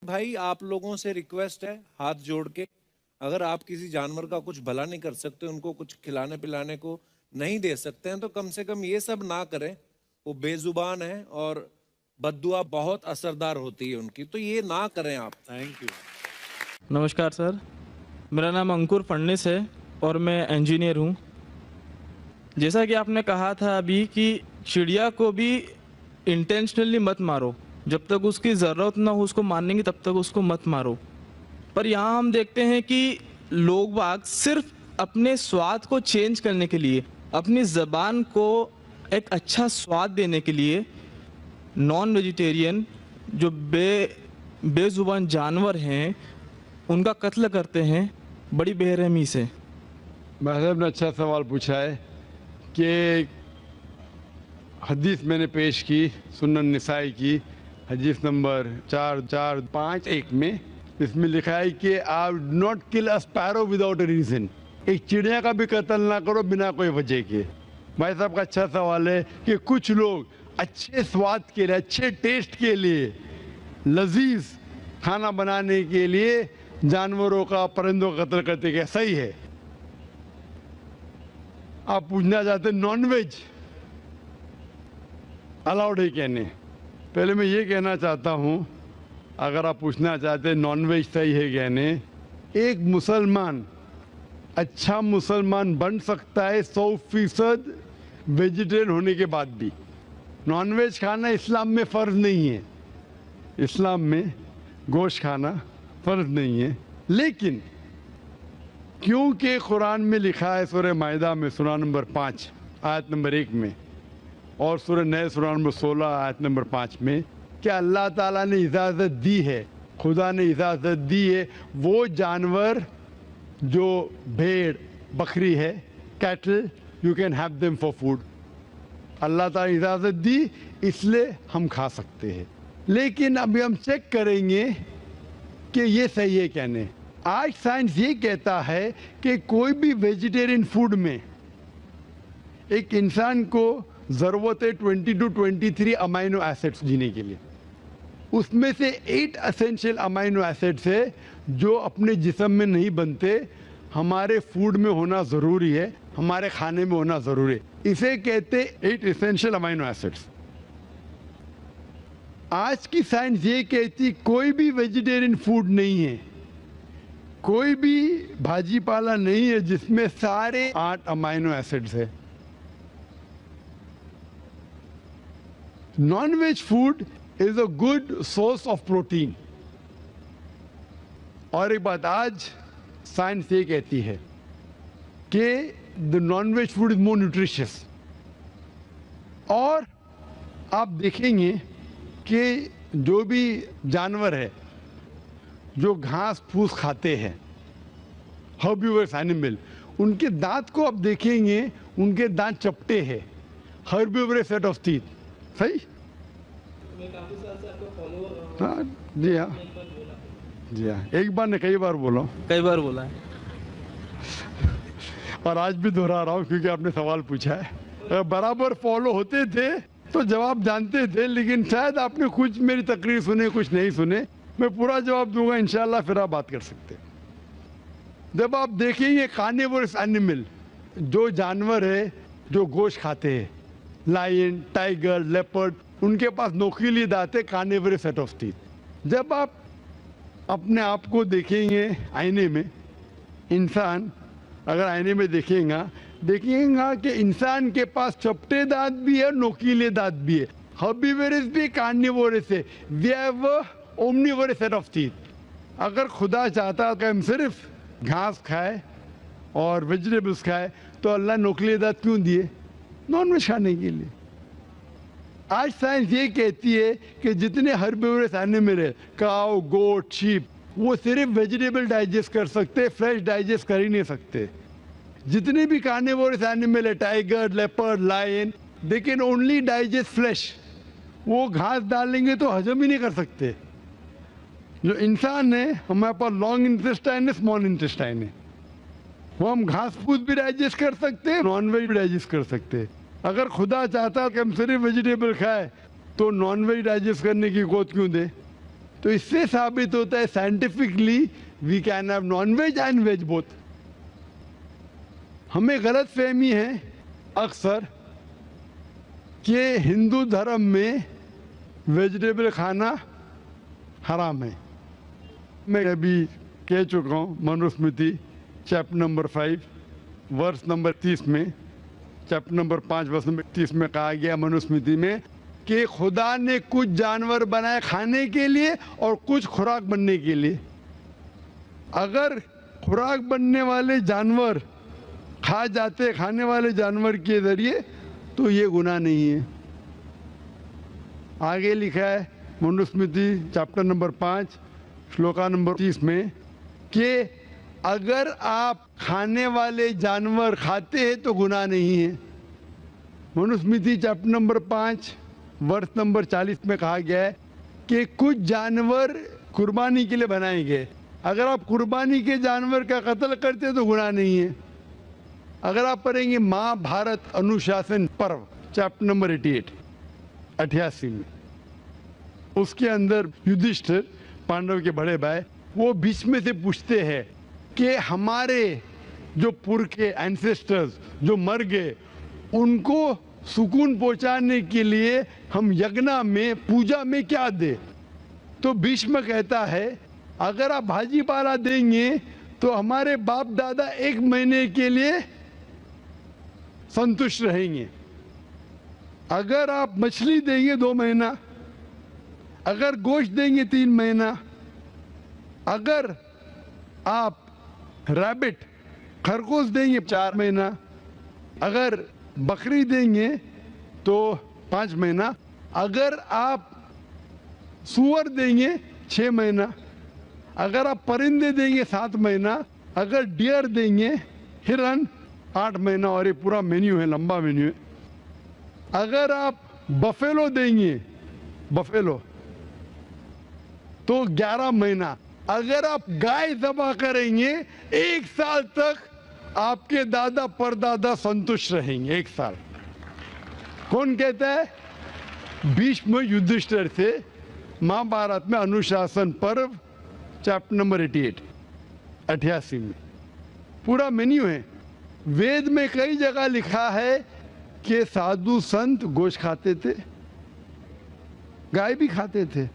بھائی آپ لوگوں سے ریکویسٹ ہے ہاتھ جوڑ کے، اگر آپ کسی جانور کا کچھ بھلا نہیں کر سکتے، ان کو کچھ کھلانے پلانے کو نہیں دے سکتے ہیں، تو کم سے کم یہ سب نہ کریں. وہ بے زبان ہے اور بد دعا بہت اثردار ہوتی ہے ان کی، تو یہ نہ کریں آپ. Thank you. نمشکار سر، میرا نام انکر فڑنس ہے اور میں انجینئر ہوں. جیسا کہ آپ نے کہا تھا ابھی کہ چڑیا کو بھی انٹینشنلی مت مارو، جب تک اس کی ضرورت نہ ہو اس کو مارنے کی تب تک اس کو مت مارو. پر یہاں ہم دیکھتے ہیں کہ لوگ باگ صرف اپنے سواد کو چینج کرنے کے لیے، اپنی زبان کو ایک اچھا سواد دینے کے لیے نان ویجیٹیرین جو بے زبان جانور ہیں ان کا قتل کرتے ہیں بڑی بے رحمی سے. بھائی صاحب نے اچھا سوال پوچھا ہے کہ حدیث میں نے پیش کی سنن نسائی کی حدیث نمبر 4451 میں، اس میں لکھا ہے کہ آپ ناٹ کل a sparrow without a reason, ایک چڑیا کا بھی قتل نہ کرو بنا کوئی وجہ کے. بھائی صاحب کا اچھا سوال ہے کہ کچھ لوگ اچھے سواد کے لیے، اچھے ٹیسٹ کے لیے، لذیذ کھانا بنانے کے لیے جانوروں کا، پرندوں کا قتل کرتے، کیا صحیح ہے؟ آپ پوچھنا چاہتے ہیں نان ویج الاؤڈ ہے کہنے. پہلے میں یہ کہنا چاہتا ہوں، اگر آپ پوچھنا چاہتے ہیں نان ویج صحیح ہے کہنے، ایک مسلمان اچھا مسلمان بن سکتا ہے 100% ویجیٹیرین ہونے کے بعد بھی. نان ویج کھانا اسلام میں فرض نہیں ہے، اسلام میں گوشت کھانا فرض نہیں ہے. لیکن کیونکہ قرآن میں لکھا ہے سورہ مائدہ میں سورہ نمبر 5 آیت نمبر 1 میں، اور سورہ نئے سورہ نمبر 16 آیت نمبر 5 میں، کہ اللہ تعالیٰ نے اجازت دی ہے، خدا نے اجازت دی ہے وہ جانور جو بھیڑ بکری ہے، cattle, you can have them for food. اللہ تعالیٰ نے اجازت دی اس لیے ہم کھا سکتے ہیں. لیکن ابھی ہم چیک کریں گے کہ یہ صحیح ہے کیا نہیں. آج سائنس یہ کہتا ہے کہ کوئی بھی ویجیٹیرین فوڈ میں ایک انسان کو ضرورت ہے 20 to 23 امینو ایسڈس جینے کے لیے. اس میں سے 8 اسینشیل امینو ایسڈس ہے جو اپنے جسم میں نہیں بنتے، ہمارے فوڈ میں ہونا ضروری ہے، ہمارے کھانے میں ہونا ضروری ہے. اسے کہتے 8 اسینشیل امینو ایسڈس. آج کی سائنس یہ کہتی کوئی بھی ویجیٹیرین فوڈ نہیں ہے، کوئی بھی بھاجی پالا نہیں ہے جس میں سارے 8 امینو ایسڈس ہے. Non veg food is a good source of protein. اور ایک بات آج سائنس یہ کہتی ہے کہ the non-veg food is more nutritious. اور آپ دیکھیں گے کہ جو بھی جانور ہے جو گھاس پھوس کھاتے ہیں، ہربیورس اینیمل، ان کے دانت کو آپ دیکھیں گے، ان کے دانت چپٹے ہیں، ہربیورس سیٹ آف ٹیتھ. صحیح؟ ہاں جی ہاں جی ہاں، ایک بار نے کئی بار بولا، کئی بار بولا ہے. اور آج بھی دہرا رہا ہوں کیونکہ آپ نے سوال پوچھا ہے. اگر برابر فالو ہوتے تھے تو جواب جانتے تھے، لیکن شاید آپ نے کچھ میری تقریر سنے کچھ نہیں سنے. میں پورا جواب دوں گا انشاءاللہ، پھر آپ بات کر سکتے. جب آپ دیکھیں گے کارنیورس اینیمل، جو جانور ہے جو گوشت کھاتے ہیں، لائن، ٹائیگر، لیپرڈ، ان کے پاس نوکیلی دانت ہے، کارنیورس سیٹ آف ٹیتھ. جب آپ اپنے آپ کو دیکھیں گے آئینے میں، انسان اگر آئینے میں دیکھیں گا کہ انسان کے پاس چپٹے دانت بھی ہے، نوکیلے دانت بھی ہے. ہربیورس بھی کارنیورس ہے. We have omnivores set of teeth. اگر خدا چاہتا کہ ہم صرف گھاس کھائے اور ویجیٹیبلس کھائے تو اللہ نوکیلے دانت کیوں دیے؟ نان ویج کھانے کے لیے. آج سائنس یہ کہتی ہے کہ جتنے ہربیورس اینیمل ہے، کاؤ، گوٹ، شیپ، وہ صرف ویجیٹیبل ڈائجسٹ کر سکتے، فریش ڈائجسٹ کر ہی نہیں سکتے. جتنے بھی کارنیورس اینیمل ہے، tiger, leopard, lion, they can only digest flesh. وہ گھاس ڈالیں گے تو ہضم ہی نہیں کر سکتے. جو انسان ہے، ہمارے پاس لانگ انٹسٹائن ہے، اسمال انٹسٹائن ہے. وہ ہم گھاس پھوس بھی ڈائجسٹ کر سکتے، نان ویج بھی ڈائجسٹ کر سکتے. اگر خدا چاہتا کہ ہم صرف ویجیٹیبل کھائے تو نان ویج ڈائجسٹ کرنے کی قوت کیوں دے؟ तो इससे साबित होता है scientifically we can have non veg and veg both. हमें गलत फहमी है अक्सर कि हिंदू धर्म में वेजिटेबल खाना हराम है. मैं अभी कह चुका हूँ मनुस्मृति चैप्टर नंबर 5 वर्ष नंबर 30 में, चैप्टर नंबर 5 वर्ष नंबर 30 में कहा गया मनुस्मृति में कि खुदा ने कुछ जानवर बनाए खाने के लिए और कुछ खुराक बनने के लिए. अगर खुराक बनने वाले जानवर खा जाते खाने वाले जानवर के जरिए तो ये गुनाह नहीं है. आगे लिखा है Manusmriti chapter number 5 shloka number 30 में कि अगर आप खाने वाले जानवर खाते हैं तो गुनाह नहीं है. मनुस्मृति चैप्टर नंबर 5 वर्ष नंबर 40 में कहा गया है कि कुछ जानवर कुर्बानी के लिए बनाए गए. अगर आप कुर्बानी के जानवर का कत्ल करते तो गुनाह नहीं है. अगर आप पढ़ेंगे महाभारत अनुशासन पर्व चैप्टर नंबर 88 में, उसके अंदर युधिष्ठिर पांडव के बड़े भाई वो बीच में से पूछते हैं कि हमारे जो पुरखे एंसेस्टर्स जो मर गए उनको सुकून पहुंचाने के लिए हम यज्ञ में पूजा में क्या दे. तो भीष्म कहता है अगर आप भाजी पाला देंगे तो हमारे बाप दादा 1 महीने के लिए संतुष्ट रहेंगे. अगर आप मछली देंगे 2 महीना, अगर गोश्त देंगे 3 महीना, अगर आप रैबिट खरगोश देंगे 4 महीना, अगर बकरी देंगे तो 5 महीना, अगर आप सूअर देंगे 6 महीना, अगर आप परिंदे देंगे 7 महीना, अगर डियर देंगे हिरन 8 महीना. और ये पूरा मेन्यू है, लंबा मेन्यू है. अगर आप बफेलो देंगे बफेलो तो 11 महीना. अगर आप गाय ज़बह करेंगे 1 साल तक आपके दादा परदादा संतुष्ट रहेंगे. 1 साल. कौन कहता है? भीष्म युधिष्ठिर से महाभारत में अनुशासन पर्व चैप्टर नंबर 88 में पूरा मेन्यू है. वेद में कई जगह लिखा है कि साधु संत गोश्त खाते थे, गाय भी खाते थे.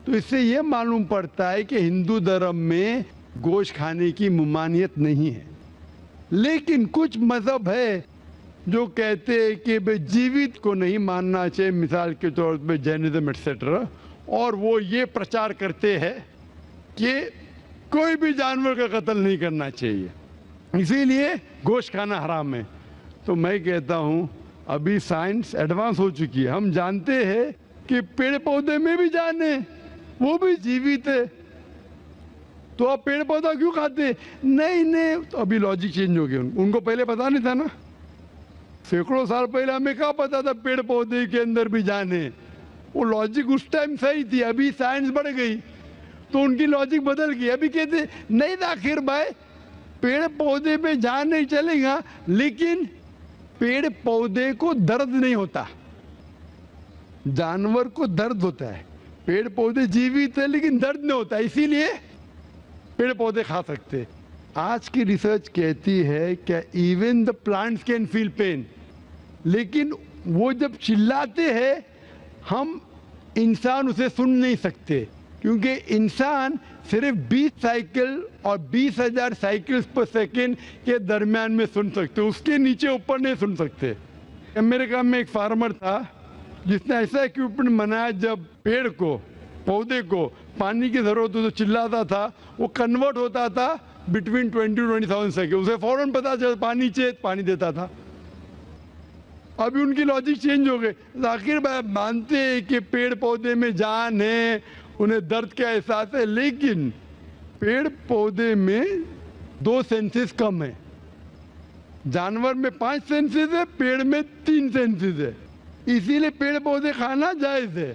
तो इससे यह मालूम पड़ता है कि हिंदू धर्म में गोश्त खाने की ममानियत नहीं है. लेकिन कुछ मजहब है जो कहते हैं कि भाई जीवित को नहीं मानना चाहिए, मिसाल के तौर पे जैनिज्म एटसेट्रा, और वो ये प्रचार करते हैं कि कोई भी जानवर का कत्ल नहीं करना चाहिए, इसीलिए गोश्त खाना हराम है. तो मैं कहता हूँ अभी साइंस एडवांस हो चुकी है. हम जानते हैं कि पेड़ पौधे में भी जान है, वो भी जीवित है. तो आप पेड़ पौधा क्यों खाते? नहीं, तो अभी लॉजिक चेंज हो गया. उनको पहले पता नहीं था ना. सैकड़ों साल पहले हमें क्या पता था पेड़ पौधे के अंदर भी जान है. वो लॉजिक उस टाइम सही थी. अभी साइंस बढ़ गई तो उनकी लॉजिक बदल गई. अभी कहते नहीं आखिर भाई पेड़ पौधे पे जान नहीं चलेगा, लेकिन पेड़ पौधे को दर्द नहीं होता, जानवर को दर्द होता है. पेड़ पौधे जीवित है लेकिन दर्द नहीं होता, इसीलिए पेड़ पौधे खा सकते. आज की रिसर्च कहती है कि even the plants can feel pain, लेकिन वो जब चिल्लाते हैं हम इंसान उसे सुन नहीं सकते, क्योंकि इंसान सिर्फ 20 साइकिल और 20,000 साइकिल्स पर सेकेंड के दरमियान में सुन सकते, उसके नीचे ऊपर नहीं सुन सकते. अमेरिका में एक फार्मर था जिसने ऐसा इक्विपमेंट बनाया, जब पेड़ को पौधे को पानी की जरूरत हो तो चिल्लाता था, वो कन्वर्ट होता था बिटवीन 20 to 20,000 सेकेंड. उसे फौरन पता चला पानी चाहिए, पानी देता था. अभी उनकी लॉजिक चेंज हो गई. आखिर मानते हैं कि पेड़ पौधे में जान है, उन्हें दर्द का एहसास है, लेकिन पेड़ पौधे में 2 सेंसेस कम है. जानवर में 5 सेंसेस है, पेड़ में 3 सेंसेस है, इसीलिए पेड़ पौधे खाना जायज है.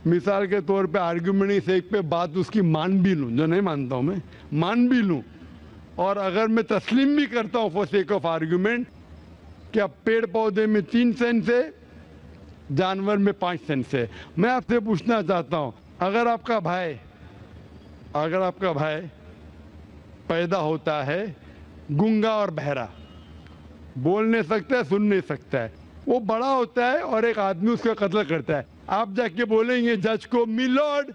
मिसाल के तौर पे आर्ग्यूमेंट से एक पे बात उसकी मान भी लूं, जो नहीं मानता हूं मैं, मान भी लूं, और अगर मैं तस्लीम भी करता हूं फॉर सेक ऑफ आर्ग्यूमेंट कि अब पेड़ पौधे में 3 सेंस है, जानवर में 5 सेंस है. मैं आपसे पूछना चाहता हूं, अगर आपका भाई पैदा होता है गूंगा और बहरा, बोल नहीं सकता है, सुन नहीं सकता है, वो बड़ा होता है और एक आदमी उसका कत्ल करता है, आप जाके बोलेंगे जज को, मिलॉर्ड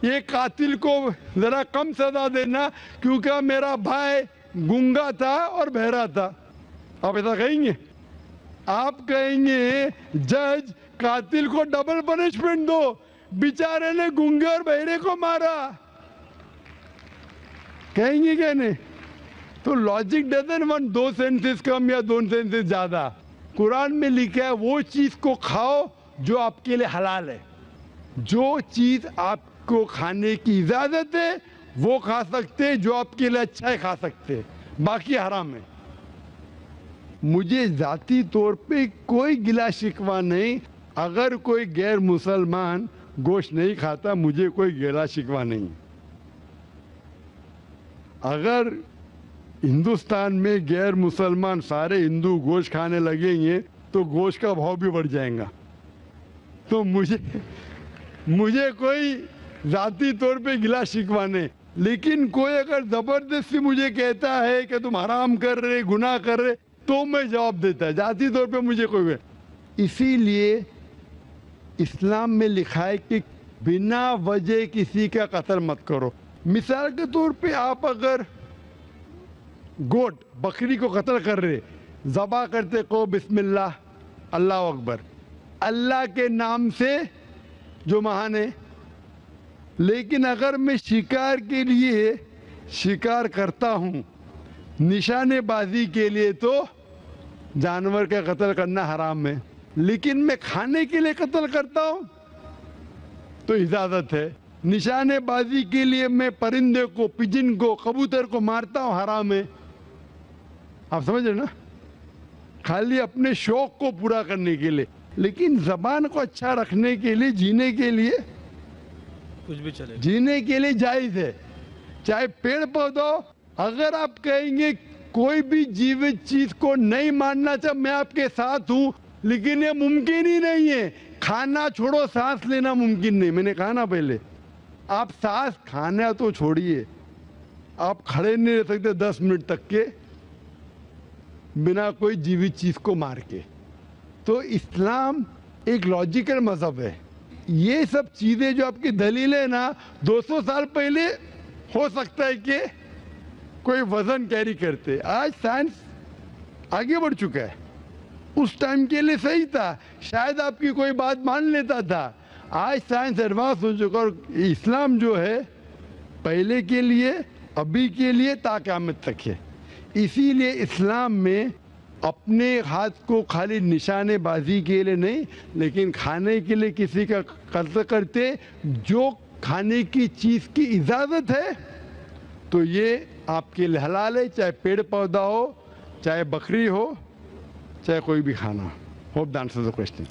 ये कातिल को जरा कम सजा देना क्योंकि मेरा भाई गूंगा था और बहरा था? आप ऐसा कहेंगे? आप कहेंगे जज कातिल को डबल पनिशमेंट दो, बेचारे ने गूंगे और बहरे को मारा, कहेंगे क्या नहीं? तो लॉजिक डजंट वांट दो सेंसेस कम या दो सेंसेस ज्यादा। कुरान में लिखा है वो चीज को खाओ जो आपके लिए हलाल है, जो चीज आपको खाने की इजाजत है वो खा सकते हैं, जो आपके लिए अच्छा है खा सकते हैं, बाकी हराम है। मुझे जाती तौर पे कोई गिला शिकवा नहीं, अगर कोई गैर मुसलमान गोश्त नहीं खाता मुझे कोई गिला शिकवा नहीं। अगर हिंदुस्तान में गैर मुसलमान सारे हिंदू गोश्त खाने लगेंगे तो गोश्त का भाव भी बढ़ जाएगा। तो मुझे कोई जाती तौर पे गिला शिकवा नहीं, लेकिन कोई अगर जबरदस्ती मुझे कहता है कि तुम हराम कर रहे, गुनाह कर रहे, तो मैं जवाब देता है। जाती तौर पे मुझे कोई, इसीलिए इस्लाम में लिखा है कि बिना वजह किसी का कत्ल मत करो। मिसाल के तौर पे आप अगर गोट बकरी को कत्ल कर रहे, ज़बा करते को बिस्मिल्लाह अल्लाह अकबर, अल्लाह के नाम से जो महान है, लेकिन अगर मैं शिकार के लिए शिकार करता हूँ निशानेबाजी के लिए तो जानवर का कत्ल करना हराम है, लेकिन मैं खाने के लिए कत्ल करता हूँ तो इजाज़त है। निशानेबाजी के लिए मैं परिंदे को, पिजन को, कबूतर को मारता हूँ, हराम है। आप समझ रहे ना? खाली अपने शौक को पूरा करने के लिए, लेकिन जबान को अच्छा रखने के लिए, जीने के लिए कुछ भी चलेगा, जीने के लिए जायज है। चाहे पेड़ पौधा, अगर आप कहेंगे कोई भी जीवित चीज को नहीं मानना चाहिए, मैं आपके साथ हूं, लेकिन ये मुमकिन ही नहीं है। खाना छोड़ो, सांस लेना मुमकिन नहीं। मैंने कहा ना पहले, आप सांस खाना तो छोड़िए, आप खड़े नहीं रह सकते 10 मिनट तक के बिना कोई जीवित चीज को मार के। तो इस्लाम एक लॉजिकल मजहब है। ये सब चीजें जो आपकी दलील है ना, 200 साल पहले हो सकता है कि कोई वजन कैरी करते, आज साइंस आगे बढ़ चुका है। उस टाइम के लिए सही था, शायद आपकी कोई बात मान लेता था, आज साइंस एडवांस हो चुका। और इस्लाम जो है पहले के लिए, अभी के लिए, ता क़यामत तक है। इसीलिए इस्लाम में अपने हाथ को खाली निशानेबाजी के लिए नहीं, लेकिन खाने के लिए किसी का कत्ल करते, जो खाने की चीज़ की इजाज़त है तो ये आपके लिए हलाल है, चाहे पेड़ पौधा हो, चाहे बकरी हो, चाहे कोई भी खाना हो। Hope that answers the question.